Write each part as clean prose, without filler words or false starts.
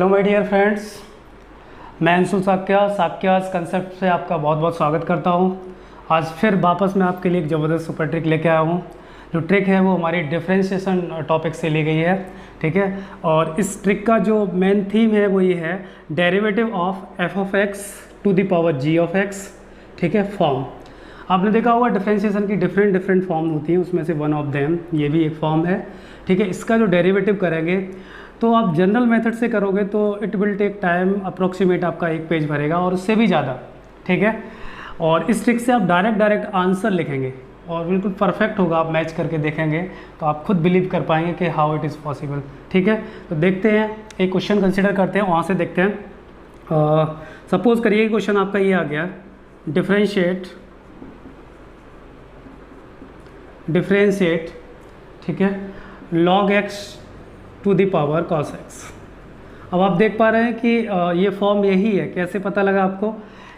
Hello my dear friends, मैं Anshu साक्यास concept से आपका बहुत बहुत स्वागत करता हूं। आज फिर वापस मैं आपके लिए एक ज़बरदस्त सुपर ट्रिक लेके आया हूं। जो ट्रिक है वो हमारी डिफरेंशिएशन टॉपिक से ली गई है, ठीक है। और इस ट्रिक का जो मेन थीम है वो ये है derivative of F of X to the power G of X, ठीक है। फॉर्म आपने देखा होगा, डिफरेंशिएशन की डिफरेंट फॉर्म होती हैं, उसमें से वन ऑफ देम ये भी एक फॉर्म है, ठीक है। इसका जो डेरिवेटिव करेंगे तो आप जनरल मेथड से करोगे तो it will take time, approximate आपका एक पेज भरेगा और उससे भी ज़्यादा, ठीक है। और इस ट्रिक से आप डायरेक्ट आंसर लिखेंगे और बिल्कुल परफेक्ट होगा। आप मैच करके देखेंगे तो आप खुद बिलीव कर पाएंगे कि हाउ इट इज़ पॉसिबल, ठीक है। तो देखते हैं, एक क्वेश्चन कंसिडर करते हैं, वहाँ से देखते हैं। सपोज करिए क्वेश्चन आपका ये आ गया, डिफरेंशिएट, ठीक है, log x to the power cos x। अब आप देख पा रहे हैं कि ये फॉर्म यही है। कैसे पता लगा आपको?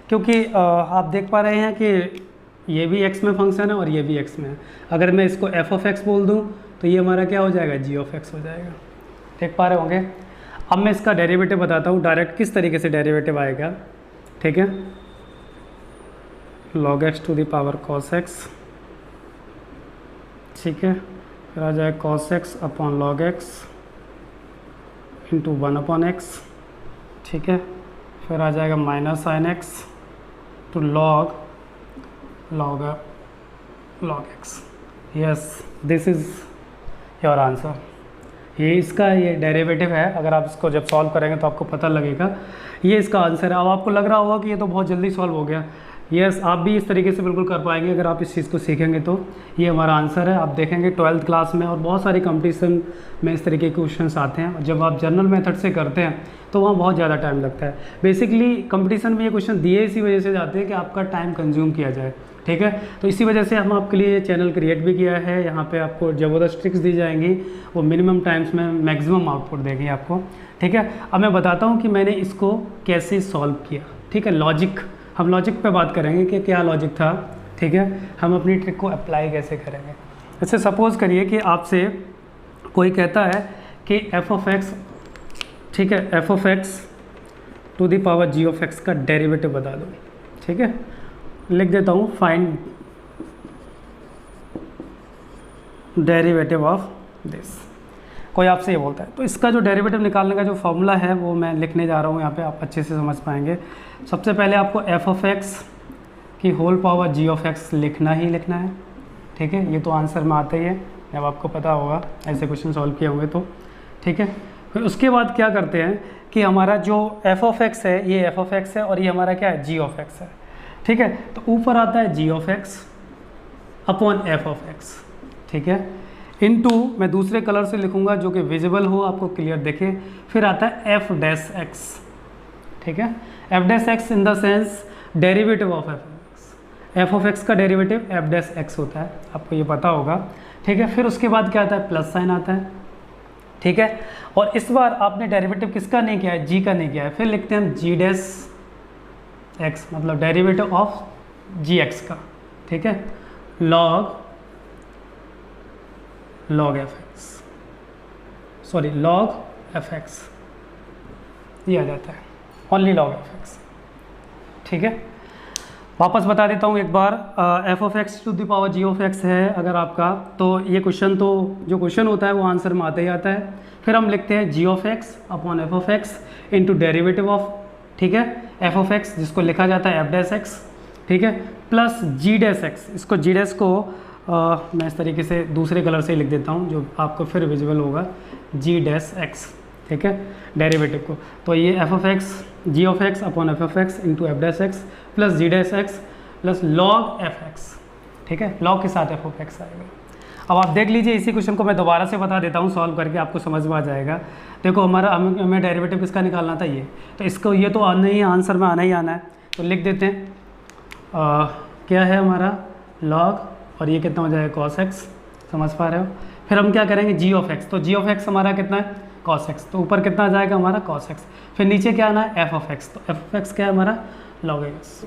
क्योंकि आप देख पा रहे हैं कि ये भी x में फंक्शन है और ये भी x में है। अगर मैं इसको f ऑफ x बोल दूं तो ये हमारा क्या हो जाएगा, g ऑफ x हो जाएगा। देख पा रहे होंगे। अब मैं इसका डेरिवेटिव बताता हूँ डायरेक्ट किस तरीके से डेरिवेटिव आएगा, ठीक है। log x to the power cos x, ठीक है, फिर आ जाएगा cos x upon log x into 1 upon x, ठीक है। फिर आ जाएगा minus sine x to log x। Yes, this is your answer. ये इसका ये डेरिवेटिव है। अगर आप इसको जब सॉल्व करेंगे तो आपको पता लगेगा ये इसका आंसर है। अब आपको लग रहा होगा कि ये तो बहुत जल्दी सॉल्व हो गया। यस, आप भी इस तरीके से बिल्कुल कर पाएंगे अगर आप इस चीज़ को सीखेंगे तो। ये हमारा आंसर है। आप देखेंगे 12th क्लास में और बहुत सारी कंपटीशन में इस तरीके के क्वेश्चंस आते हैं। और जब आप जनरल मेथड से करते हैं तो वहाँ बहुत ज़्यादा टाइम लगता है। बेसिकली कंपटीशन में ये क्वेश्चन दिए इसी वजह से जाते हैं कि आपका टाइम कंज्यूम किया जाए, ठीक है। तो इसी वजह से हम आपके लिए चैनल क्रिएट भी किया है। यहाँ पे आपको ज़बरदस्त ट्रिक्स दी जाएंगी, वो मिनिमम टाइम्स में मैक्सिमम आउटपुट देगी आपको, ठीक है। अब मैं बताता हूँ कि मैंने इसको कैसे सॉल्व किया, ठीक है। हम लॉजिक पे बात करेंगे कि क्या लॉजिक था, ठीक है। हम अपनी ट्रिक को अप्लाई कैसे करेंगे। जैसे सपोज़ करिए कि आपसे कोई कहता है कि एफ ऑफ एक्स, ठीक है, F of X to the power G of X का डेरिवेटिव बता दो, ठीक है। लिख देता हूँ, फाइंड डेरिवेटिव ऑफ दिस। कोई आपसे ये बोलता है तो इसका जो डेरिवेटिव निकालने का जो फॉर्मूला है वो मैं लिखने जा रहा हूँ यहाँ पे, आप अच्छे से समझ पाएंगे। सबसे पहले आपको एफ ऑफ एक्स की whole power G of X लिखना है, ठीक है। ये तो आंसर में आता ही है, जब आपको पता होगा ऐसे क्वेश्चन सॉल्व किए होंगे तो, ठीक है। फिर उसके बाद क्या करते हैं कि हमारा जो एफ ऑफ एक्स है, ये एफ ऑफ एक्स है और ये हमारा क्या है, जी ऑफ एक्स है, ठीक है। तो ऊपर आता है G of X upon F of X, ठीक है, इनटू मैं दूसरे कलर से लिखूंगा जो कि विजिबल हो, आपको क्लियर दिखे। फिर आता है एफ डैश एक्स, ठीक है। F dash x in the sense derivative of F x. F of X का डेरिवेटिव एफ डैश एक्स होता है, आपको ये पता होगा, ठीक है। फिर उसके बाद क्या आता है, प्लस साइन आता है, ठीक है। और इस बार आपने डेरिवेटिव किसका नहीं किया है, जी का नहीं किया है। फिर लिखते हैं हम जी डैश एक्स, मतलब डेरिवेटिव ऑफ जी एक्स का, ठीक है, log F x, sorry log F x, ये आ जाता है, ओनली log एफ एक्स, ठीक है। वापस बता देता हूँ एक बार, F of X to the power G of X है अगर आपका, तो ये क्वेश्चन तो जो क्वेश्चन होता है वो आंसर में आता ही आता है। फिर हम लिखते हैं G of X upon F of X into derivative of, ठीक है, एफ ऑफ एक्स जिसको लिखा जाता है एफ डैश एक्स, ठीक है, प्लस जी डैश एक्स। इसको जी डैश को मैं इस तरीके से दूसरे कलर से लिख देता हूँ जो आपको फिर विजिबल होगा, जी डैश एक्स, ठीक है, डेरिवेटिव को। तो ये F of X, G of X upon F of X into F dash X plus G dash X plus log F X, ठीक है, लॉग के साथ एफ ऑफ एक्स आएगा। अब आप देख लीजिए, इसी क्वेश्चन को मैं दोबारा से बता देता हूँ, सॉल्व करके आपको समझ में आ जाएगा। देखो हमें डेरिवेटिव किसका निकालना था, ये तो इसको, ये तो आना ही, आंसर में आना ही आना है। तो लिख देते हैं क्या है हमारा लॉग, और ये कितना हो जाएगा cos x, समझ पा रहे हो। फिर हम क्या करेंगे, g ऑफ x, तो g ऑफ x हमारा कितना है, cos x, तो ऊपर कितना आ जाएगा हमारा cos x। फिर नीचे क्या आना है, f ऑफ x, तो f ऑफ x क्या है हमारा log x,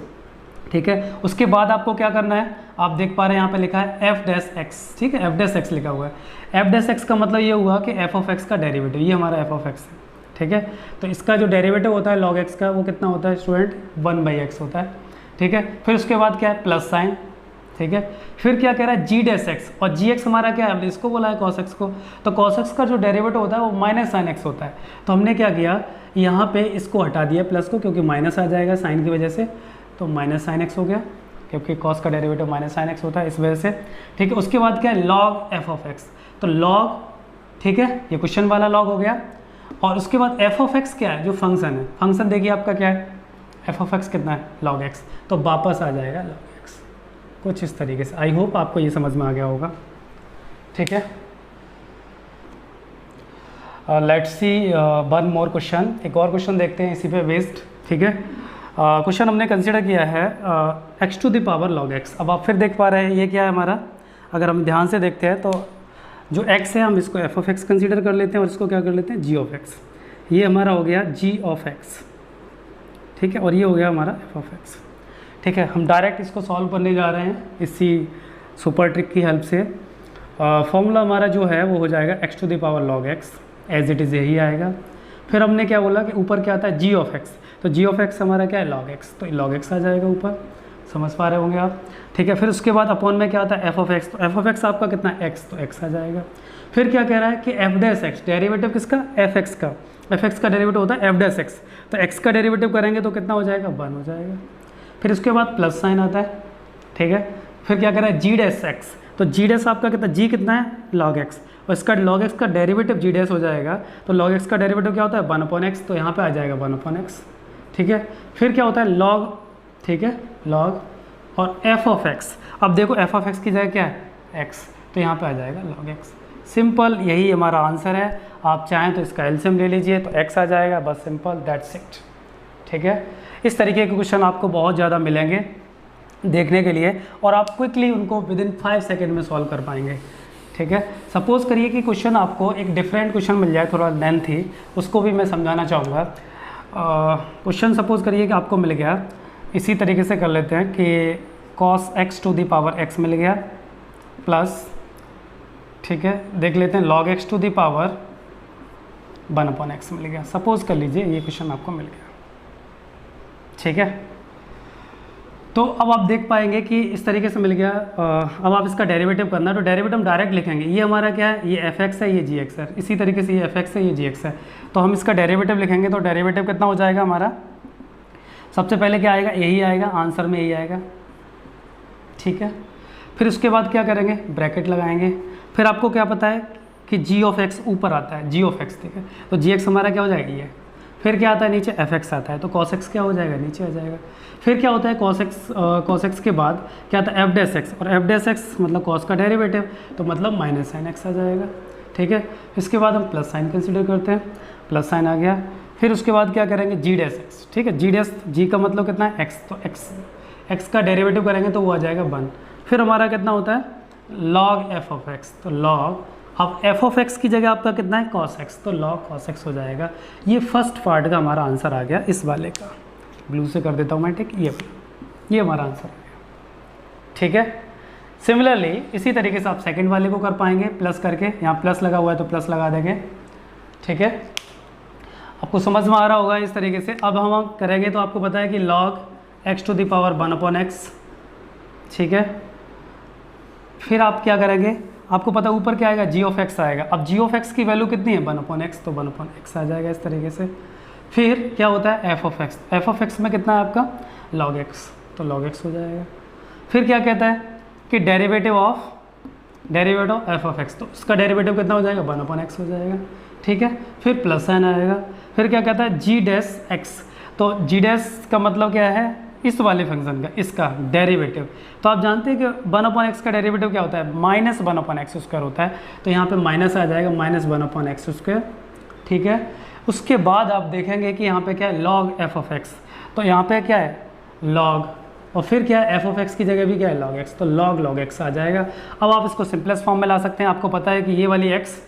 ठीक है। उसके बाद आपको क्या करना है, आप देख पा रहे हैं यहाँ पे लिखा है f डैश x, ठीक है, f डैश x लिखा हुआ है। f डैश x का मतलब ये हुआ कि f ऑफ x का डेरिवेटिव, ये हमारा f ऑफ x है, ठीक है। तो इसका जो डेरिवेटिव होता है log x का वो कितना होता है स्टूडेंट 1/x होता है, ठीक है। फिर उसके बाद क्या है प्लस साइन, ठीक है। फिर क्या कह रहा है g डैश x, और जी एक्स हमारा क्या है, हमने इसको बोला है cos x को, तो cos x का जो डेरिवेटिव होता है वो माइनस साइन x होता है। तो हमने क्या किया यहाँ पे इसको हटा दिया प्लस को, क्योंकि माइनस आ जाएगा साइन की वजह से, तो माइनस साइन x हो गया, क्योंकि cos का डेरिवेटिव माइनस साइन x होता है इस वजह से, ठीक है। उसके बाद क्या है log f ऑफ x, तो log, ठीक है, ये क्वेश्चन वाला log हो गया। और उसके बाद f ऑफ x क्या है, जो फंक्शन है, फंक्शन देखिए आपका क्या है, f ऑफ x कितना है log x, तो वापस आ जाएगा log x, कुछ इस तरीके से। आई होप आपको ये समझ में आ गया होगा, ठीक है। Let's see one more question, एक और क्वेश्चन देखते हैं इसी पे बेस्ड, ठीक है। क्वेश्चन हमने कंसिडर किया है x to the power log x। अब आप फिर देख पा रहे हैं ये क्या है हमारा, अगर हम ध्यान से देखते हैं तो जो x है हम इसको f ऑफ x कंसिडर कर लेते हैं और इसको क्या कर लेते हैं g ऑफ x, ये हमारा हो गया g ऑफ x, ठीक है, और ये हो गया हमारा f ऑफ x, ठीक है। हम डायरेक्ट इसको सॉल्व करने जा रहे हैं इसी सुपर ट्रिक की हेल्प से। फॉर्मूला हमारा जो है वो हो जाएगा x to the power log x, as it is यही आएगा। फिर हमने क्या बोला कि ऊपर क्या आता है g ऑफ x, तो g ऑफ x हमारा क्या है log x, तो log x आ जाएगा ऊपर, समझ पा रहे होंगे आप, ठीक है। फिर उसके बाद अपॉन में क्या आता है f ऑफ x, तो f ऑफ x आपका कितना है x, तो x आ जाएगा। फिर क्या कह रहा है कि f डैश x, डेरिवेटिव किसका, fx का, fx का डेरिवेटिव होता है f डैश x, तो x का डेरिवेटिव करेंगे तो कितना हो जाएगा 1 हो जाएगा। फिर उसके बाद प्लस साइन आता है, ठीक है। फिर क्या कह रहा है g डैश x, तो g डैश आपका कितना, g कितना है log x, और इसका log x का डेरिवेटिव g डैश हो जाएगा, तो log x का डेरिवेटिव क्या होता है 1/x, तो यहाँ पे आ जाएगा 1/x, ठीक है। फिर क्या होता है log, ठीक है, log और f ऑफ x, अब देखो f ऑफ x की जगह क्या है x, तो यहाँ पे आ जाएगा log x। सिंपल, यही हमारा आंसर है। आप चाहें तो इसका एलसीएम ले लीजिए तो x आ जाएगा, बस सिंपल, दैट्स इट, ठीक है। इस तरीके के क्वेश्चन आपको बहुत ज़्यादा मिलेंगे देखने के लिए, और आप क्विकली उनको विदिन 5 सेकेंड में सॉल्व कर पाएंगे, ठीक है। सपोज करिए कि क्वेश्चन आपको एक डिफरेंट क्वेश्चन मिल जाए, थोड़ा लेंथ ही, उसको भी मैं समझाना चाहूँगा। क्वेश्चन सपोज करिए कि आपको मिल गया, इसी तरीके से कर लेते हैं कि cos x to the power x मिल गया प्लस, ठीक है, देख लेते हैं log x to the power 1/x मिल गया। सपोज कर लीजिए ये क्वेश्चन आपको मिल गया, ठीक है। तो अब आप देख पाएंगे कि इस तरीके से मिल गया। अब आप इसका डेरिवेटिव करना है, तो डेरिवेटिव हम डायरेक्ट लिखेंगे, ये हमारा क्या है, ये fx है, ये gx है, इसी तरीके से ये fx है, ये gx है, तो हम इसका डेरिवेटिव लिखेंगे, तो डेरिवेटिव कितना हो जाएगा हमारा, सबसे पहले क्या आएगा, यही आएगा, आंसर में यही आएगा, ठीक है। फिर उसके बाद क्या करेंगे, ब्रैकेट लगाएंगे। फिर आपको क्या पता है कि g ऑफ x ऊपर आता है, g ऑफ x, ठीक है, तो gx हमारा क्या हो जाएगा ये। फिर क्या आता है नीचे fx आता है, तो cos x क्या हो जाएगा, नीचे आ जाएगा। फिर क्या होता है cos x के बाद क्या आता है f डैश x, और f डैश x मतलब cos का डेरिवेटिव, तो मतलब माइनस साइन x आ जाएगा, ठीक है। इसके बाद हम प्लस साइन कंसिडर करते हैं, प्लस साइन आ गया। फिर उसके बाद क्या करेंगे g डैश x, ठीक है, g का मतलब कितना है x, तो x का डेरिवेटिव करेंगे तो वो आ जाएगा 1। फिर हमारा कितना होता है log f ऑफ x, तो log, अब f ऑफ x की जगह आपका कितना है cos x, तो log cos x हो जाएगा। ये फर्स्ट पार्ट का हमारा आंसर आ गया, इस वाले का ब्लू से कर देता हूँ मैं, ठीक, ये हमारा आंसर आ गया, ठीक है। सिमिलरली इसी तरीके से आप सेकंड वाले को कर पाएंगे, प्लस करके, यहाँ प्लस लगा हुआ है तो प्लस लगा देंगे, ठीक है। आपको समझ में आ रहा होगा इस तरीके से। अब हम करेंगे तो आपको पता है कि log x to the power 1/x, ठीक है। फिर आप क्या करेंगे, आपको पता है ऊपर क्या आएगा, g ऑफ x आएगा। अब g ऑफ x की वैल्यू कितनी है 1/x, तो 1/x आ जाएगा इस तरीके से। फिर क्या होता है f of x, f of x में कितना है आपका log x, तो log x हो जाएगा। फिर क्या कहता है कि derivative of f of x, तो उसका डेरिवेटिव कितना हो जाएगा 1/x हो जाएगा, ठीक है। फिर प्लस साइन आएगा। फिर क्या कहता है g डैश x, तो g डैश का मतलब क्या है, इस वाले फंक्शन का, इसका डेरिवेटिव। तो आप जानते हैं कि 1/x का डेरिवेटिव क्या होता है, -1/x स्क्वायर होता है, तो यहाँ पे माइनस आ जाएगा, -1/x स्क्वायर, ठीक है। उसके बाद आप देखेंगे कि यहाँ पे क्या है log f ऑफ x, तो यहाँ पे क्या है log, और फिर क्या है f ऑफ x की जगह भी क्या है log x, तो log x आ जाएगा। अब आप इसको सिंपलेस्ट फॉर्म में ला सकते हैं, आपको पता है कि ये वाली x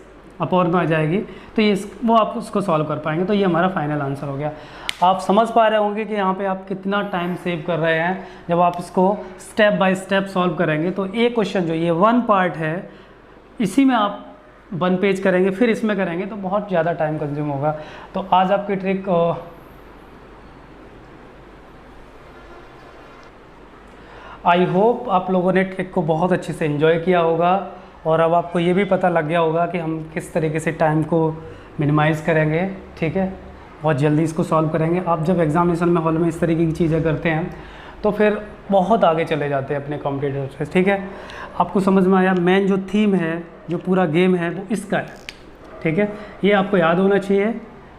अपॉन में आ जाएगी, तो ये वो आप उसको सॉल्व कर पाएंगे, तो ये हमारा फाइनल आंसर हो गया। आप समझ पा रहे होंगे कि यहाँ पे आप कितना टाइम सेव कर रहे हैं जब आप इसको स्टेप बाय स्टेप सॉल्व करेंगे। तो एक क्वेश्चन जो ये 1 पार्ट है, इसी में आप 1 पेज करेंगे फिर इसमें करेंगे तो बहुत ज़्यादा टाइम कंज्यूम होगा। तो आज आपकी ट्रिक आई होप आप लोगों ने ट्रिक को बहुत अच्छे से एंजॉय किया होगा और अब आपको ये भी पता लग गया होगा कि हम किस तरीके से टाइम को मिनिमाइज़ करेंगे। ठीक है, बहुत जल्दी इसको सॉल्व करेंगे। आप जब एग्जामिनेशन में हॉल में इस तरीके की चीज़ें करते हैं तो फिर बहुत आगे चले जाते हैं अपने कॉम्पिटिटर से। ठीक है, आपको समझ में आया? मेन जो थीम है, जो पूरा गेम है वो इसका है। ठीक है, ये आपको याद होना चाहिए।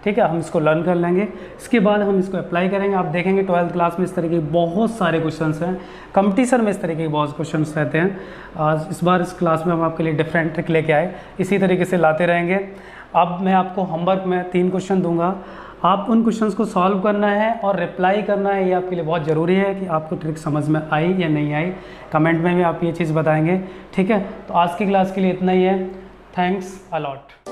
ठीक है, हम इसको लर्न कर लेंगे, इसके बाद हम इसको अप्लाई करेंगे। आप देखेंगे 12th क्लास में इस तरीके के बहुत सारे क्वेश्चंस हैं, कंपटीशन में इस तरीके के बहुत क्वेश्चंस रहते हैं। आज इस बार इस क्लास में हम आपके लिए डिफरेंट ट्रिक लेके आए, इसी तरीके से लाते रहेंगे। अब मैं आपको होमवर्क में 3 क्वेश्चन दूंगा, आप उन क्वेश्चंस को सॉल्व करना है और रिप्लाई करना है। ये आपके लिए बहुत ज़रूरी है कि आपको ट्रिक समझ में आई या नहीं आई। कमेंट में भी आप ये चीज़ बताएंगे। ठीक है, तो आज की क्लास के लिए इतना ही है। Thanks a lot.